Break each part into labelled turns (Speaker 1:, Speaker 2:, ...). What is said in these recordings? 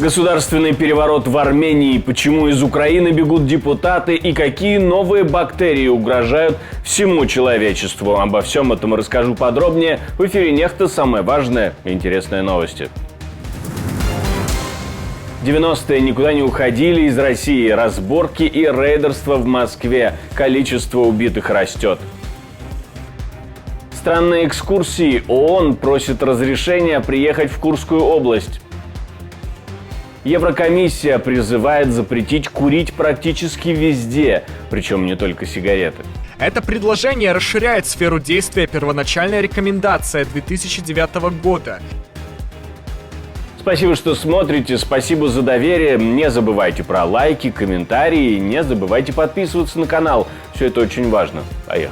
Speaker 1: Государственный переворот в Армении, почему из Украины бегут депутаты и какие новые бактерии угрожают всему человечеству. Обо всем этом расскажу подробнее. В эфире «Нехта» самые важные и интересные новости. 90-е никуда не уходили из России. Разборки и рейдерство в Москве. Количество убитых растет. Странные экскурсии. ООН просит разрешения приехать в Курскую область. Еврокомиссия призывает запретить курить практически везде, причем не только сигареты.
Speaker 2: Это предложение расширяет сферу действия первоначальной рекомендации 2009 года.
Speaker 1: Спасибо, что смотрите, спасибо за доверие. Не забывайте про лайки, комментарии, не забывайте подписываться на канал. Все это очень важно. Поехали.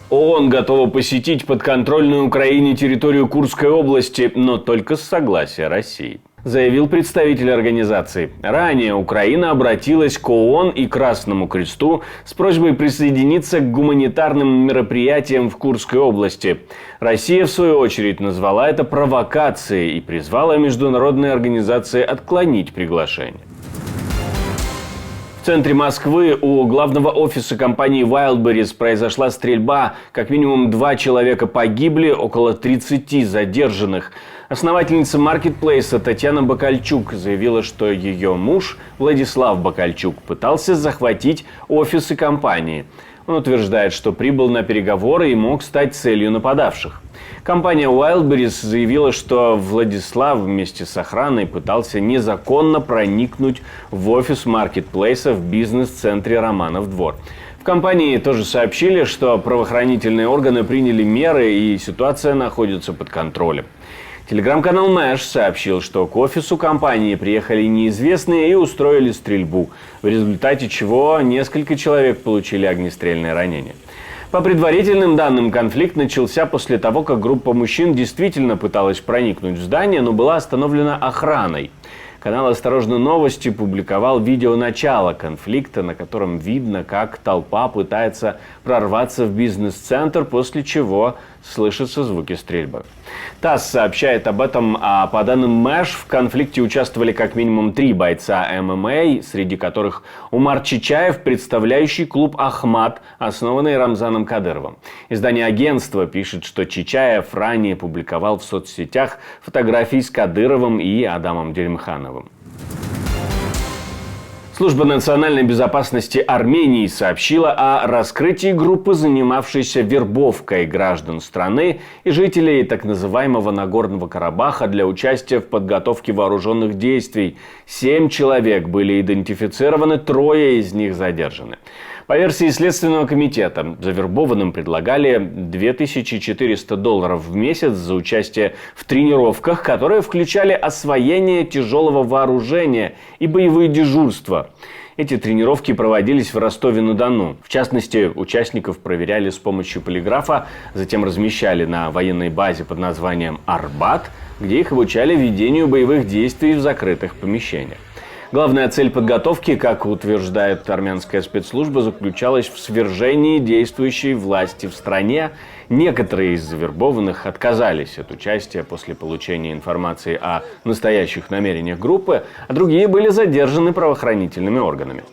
Speaker 1: ООН готова посетить подконтрольную Украине территорию Курской области, но только с согласия России, заявил представитель организации. Ранее Украина обратилась к ООН и Красному Кресту с просьбой присоединиться к гуманитарным мероприятиям в Курской области. Россия, в свою очередь, назвала это провокацией и призвала международные организации отклонить приглашение. В центре Москвы у главного офиса компании Wildberries произошла стрельба. Как минимум 2 человека погибли, около 30 задержанных. Основательница маркетплейса Татьяна Бакальчук заявила, что ее муж Владислав Бакальчук пытался захватить офисы компании. Он утверждает, что прибыл на переговоры и мог стать целью нападавших. Компания Wildberries заявила, что Владислав вместе с охраной пытался незаконно проникнуть в офис маркетплейса в бизнес-центре Романов двор. В компании тоже сообщили, что правоохранительные органы приняли меры и ситуация находится под контролем. Телеграм-канал Мэш сообщил, что к офису компании приехали неизвестные и устроили стрельбу, в результате чего несколько человек получили огнестрельные ранения. По предварительным данным, конфликт начался после того, как группа мужчин действительно пыталась проникнуть в здание, но была остановлена охраной. Канал «Осторожно, новости» публиковал видео начала конфликта, на котором видно, как толпа пытается прорваться в бизнес-центр, после чего слышатся звуки стрельбы. ТАСС сообщает об этом, а по данным Мэш в конфликте участвовали как минимум 3 бойца ММА, среди которых Умар Чичаев, представляющий клуб «Ахмат», основанный Рамзаном Кадыровым. Издание агентства пишет, что Чичаев ранее публиковал в соцсетях фотографии с Кадыровым и Адамом Дельмхановым. Служба национальной безопасности Армении сообщила о раскрытии группы, занимавшейся вербовкой граждан страны и жителей так называемого Нагорного Карабаха для участия в подготовке вооруженных действий. 7 человек были идентифицированы, 3 из них задержаны. По версии Следственного комитета, завербованным предлагали $2400 в месяц за участие в тренировках, которые включали освоение тяжелого вооружения и боевые дежурства. Эти тренировки проводились в Ростове-на-Дону. В частности, участников проверяли с помощью полиграфа, затем размещали на военной базе под названием «Арбат», где их обучали ведению боевых действий в закрытых помещениях. Главная цель подготовки, как утверждает армянская спецслужба, заключалась в свержении действующей власти в стране. Некоторые из завербованных отказались от участия после получения информации о настоящих намерениях группы, а другие были задержаны правоохранительными органами.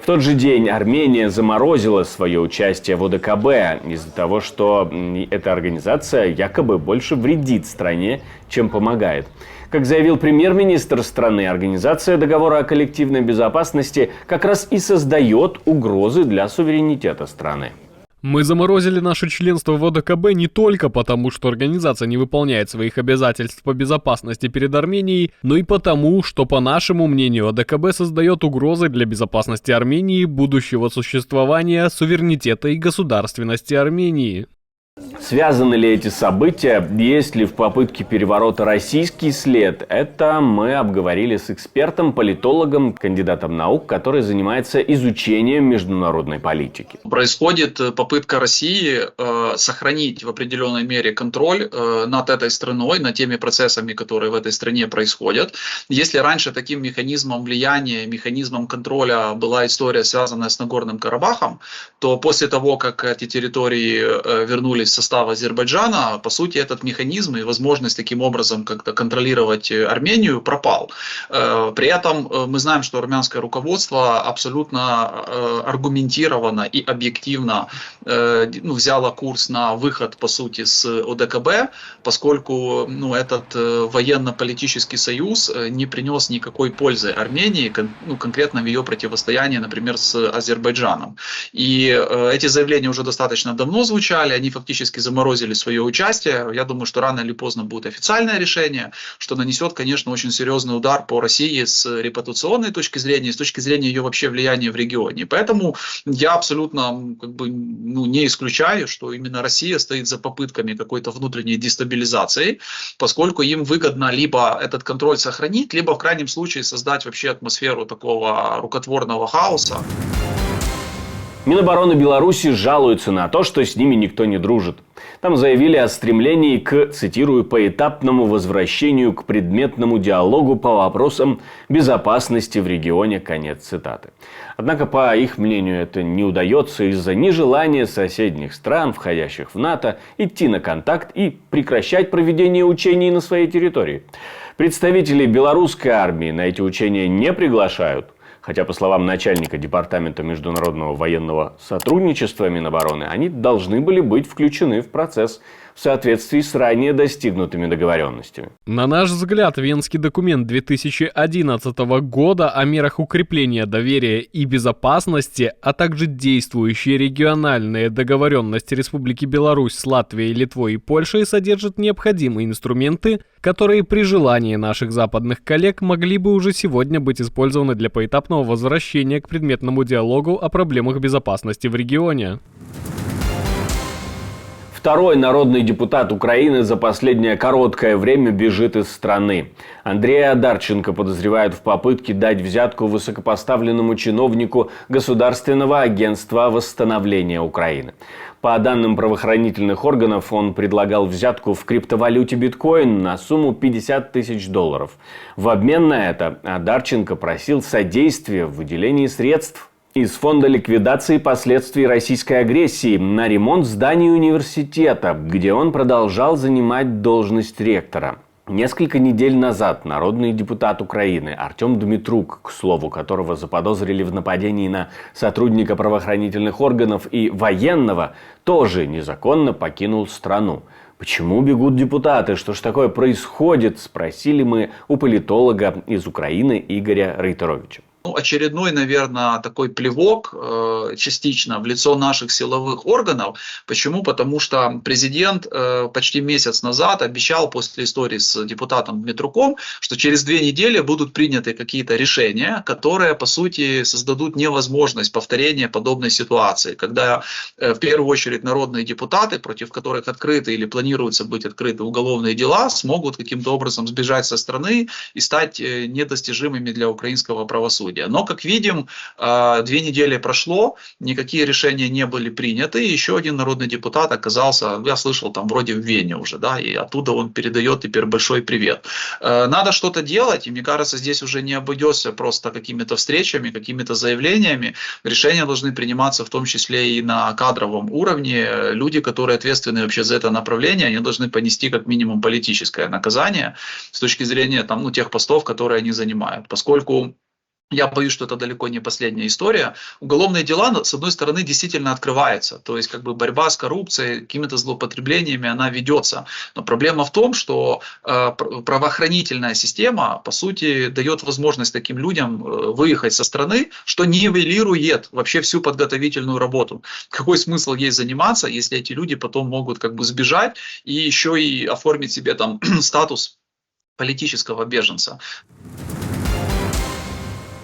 Speaker 1: В тот же день Армения заморозила свое участие в ОДКБ из-за того, что эта организация якобы больше вредит стране, чем помогает. Как заявил премьер-министр страны, организация договора о коллективной безопасности как раз и создает угрозы для суверенитета страны.
Speaker 3: Мы заморозили наше членство в ОДКБ не только потому, что организация не выполняет своих обязательств по безопасности перед Арменией, но и потому, что, по нашему мнению, ОДКБ создает угрозы для безопасности Армении, будущего существования, суверенитета и государственности Армении.
Speaker 1: Связаны ли эти события? Есть ли в попытке переворота российский след? Это мы обговорили с экспертом, политологом, кандидатом наук, который занимается изучением международной политики.
Speaker 4: Происходит попытка России сохранить в определенной мере контроль над этой страной, над теми процессами, которые в этой стране происходят. Если раньше таким механизмом влияния, механизмом контроля была история, связанная с Нагорным Карабахом, то после того, как эти территории вернулись из состава Азербайджана, по сути, этот механизм и возможность таким образом как-то контролировать Армению пропал. При этом мы знаем, что армянское руководство абсолютно аргументированно и объективно взяло курс на выход, по сути, с ОДКБ, поскольку этот военно-политический союз не принес никакой пользы Армении, конкретно в ее противостоянии, например, с Азербайджаном. И эти заявления уже достаточно давно звучали, они фактически заморозили свое участие. Я думаю, что рано или поздно будет официальное решение, что нанесет, конечно, очень серьезный удар по России с репутационной точки зрения, с точки зрения ее вообще влияния в регионе. Поэтому я абсолютно не исключаю, что именно Россия стоит за попытками какой-то внутренней дестабилизации, поскольку им выгодно либо этот контроль сохранить, либо в крайнем случае создать вообще атмосферу такого рукотворного хаоса.
Speaker 1: Минобороны Беларуси жалуются на то, что с ними никто не дружит. Там заявили о стремлении к, цитирую, поэтапному возвращению к предметному диалогу по вопросам безопасности в регионе, конец цитаты. Однако, по их мнению, это не удается из-за нежелания соседних стран, входящих в НАТО, идти на контакт и прекращать проведение учений на своей территории. Представителей белорусской армии на эти учения не приглашают. Хотя, по словам начальника Департамента международного военного сотрудничества Минобороны, они должны были быть включены в процесс в соответствии с ранее достигнутыми договоренностями.
Speaker 3: На наш взгляд, Венский документ 2011 года о мерах укрепления доверия и безопасности, а также действующие региональные договоренности Республики Беларусь с Латвией, Литвой и Польшей содержат необходимые инструменты, которые при желании наших западных коллег могли бы уже сегодня быть использованы для поэтапного возвращения к предметному диалогу о проблемах безопасности в регионе.
Speaker 1: Второй народный депутат Украины за последнее короткое время бежит из страны. Андрея Одарченко подозревают в попытке дать взятку высокопоставленному чиновнику Государственного агентства восстановления Украины. По данным правоохранительных органов, он предлагал взятку в криптовалюте биткоин на сумму $50 тысяч. В обмен на это Одарченко просил содействия в выделении средств из фонда ликвидации последствий российской агрессии на ремонт зданий университета, где он продолжал занимать должность ректора. Несколько недель назад народный депутат Украины Артем Дмитрук, к слову которого заподозрили в нападении на сотрудника правоохранительных органов и военного, тоже незаконно покинул страну. Почему бегут депутаты? Что ж такое происходит? Спросили мы у политолога из Украины Игоря Рейтеровича.
Speaker 4: Очередной, наверное, такой плевок частично в лицо наших силовых органов. Почему? Потому что президент почти месяц назад обещал после истории с депутатом Дмитруком, что через 2 недели будут приняты какие-то решения, которые, по сути, создадут невозможность повторения подобной ситуации, когда в первую очередь народные депутаты, против которых открыты или планируется быть открыты уголовные дела, смогут каким-то образом сбежать со страны и стать недостижимыми для украинского правосудия. Но, как видим, 2 недели прошло, никакие решения не были приняты. Еще один народный депутат оказался, я слышал, там вроде в Вене уже, да, и оттуда он передает теперь большой привет. Надо что-то делать, и мне кажется, здесь уже не обойдешься просто какими-то встречами, какими-то заявлениями. Решения должны приниматься в том числе и на кадровом уровне. Люди, которые ответственны вообще за это направление, они должны понести как минимум политическое наказание с точки зрения тех постов, которые они занимают. Поскольку я боюсь, что это далеко не последняя история. Уголовные дела, с одной стороны, действительно открываются. То есть, борьба с коррупцией, какими-то злоупотреблениями, она ведется. Но проблема в том, что правоохранительная система, по сути, дает возможность таким людям выехать со страны, что нивелирует вообще всю подготовительную работу. Какой смысл ей заниматься, если эти люди потом могут сбежать и еще и оформить себе статус политического беженца?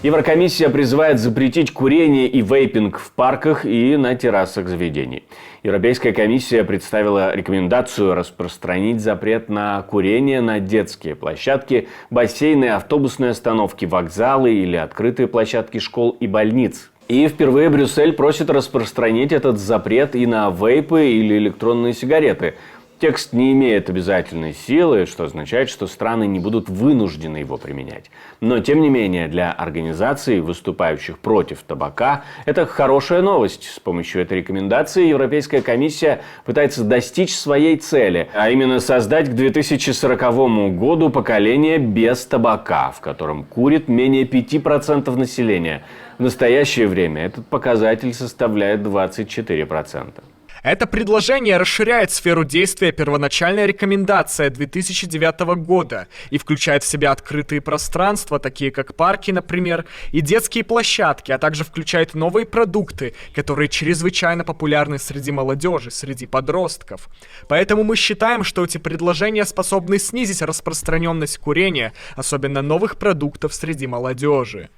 Speaker 1: Еврокомиссия призывает запретить курение и вейпинг в парках и на террасах заведений. Европейская комиссия представила рекомендацию распространить запрет на курение на детские площадки, бассейны, автобусные остановки, вокзалы или открытые площадки школ и больниц. И впервые Брюссель просит распространить этот запрет и на вейпы или электронные сигареты. Текст не имеет обязательной силы, что означает, что страны не будут вынуждены его применять. Но, тем не менее, для организаций, выступающих против табака, это хорошая новость. С помощью этой рекомендации Европейская комиссия пытается достичь своей цели, а именно создать к 2040 году поколение без табака, в котором курит менее 5% населения. В настоящее время этот показатель составляет 24%.
Speaker 2: Это предложение расширяет сферу действия первоначальной рекомендации 2009 года и включает в себя открытые пространства, такие как парки, например, и детские площадки, а также включает новые продукты, которые чрезвычайно популярны среди молодежи, среди подростков. Поэтому мы считаем, что эти предложения способны снизить распространенность курения, особенно новых продуктов среди молодежи.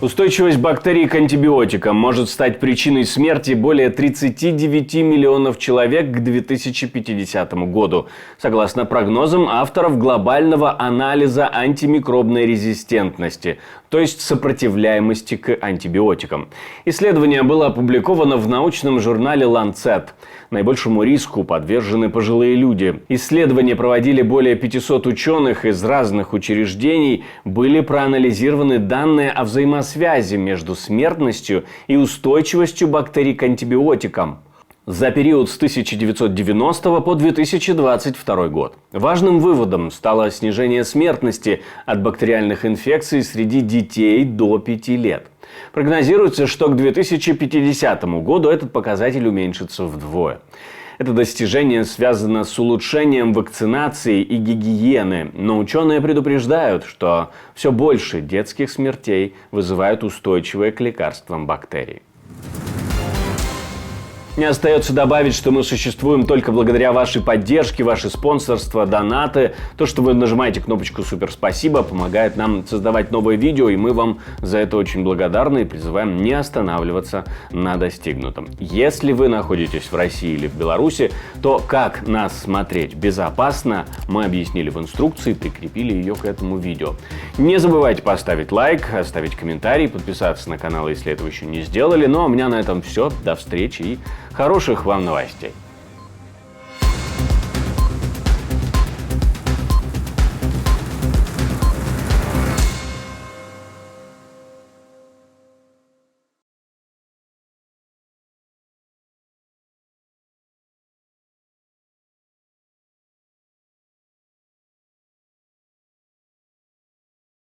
Speaker 1: Устойчивость бактерий к антибиотикам может стать причиной смерти более 39 миллионов человек к 2050 году, согласно прогнозам авторов глобального анализа антимикробной резистентности, то есть сопротивляемости к антибиотикам. Исследование было опубликовано в научном журнале Lancet. Наибольшему риску подвержены пожилые люди. Исследования проводили более 500 ученых из разных учреждений. Были проанализированы данные о взаимосвязи между смертностью и устойчивостью бактерий к антибиотикам за период с 1990 по 2022 год. Важным выводом стало снижение смертности от бактериальных инфекций среди детей до 5 лет. Прогнозируется, что к 2050 году этот показатель уменьшится вдвое. Это достижение связано с улучшением вакцинации и гигиены, но ученые предупреждают, что все больше детских смертей вызывают устойчивые к лекарствам бактерии. Мне остается добавить, что мы существуем только благодаря вашей поддержке, ваше спонсорство, донаты. То, что вы нажимаете кнопочку «Супер спасибо», помогает нам создавать новые видео, и мы вам за это очень благодарны и призываем не останавливаться на достигнутом. Если вы находитесь в России или в Беларуси, то как нас смотреть безопасно, мы объяснили в инструкции, прикрепили ее к этому видео. Не забывайте поставить лайк, оставить комментарий, подписаться на канал, если этого еще не сделали. Ну а у меня на этом все. До встречи и хороших вам новостей.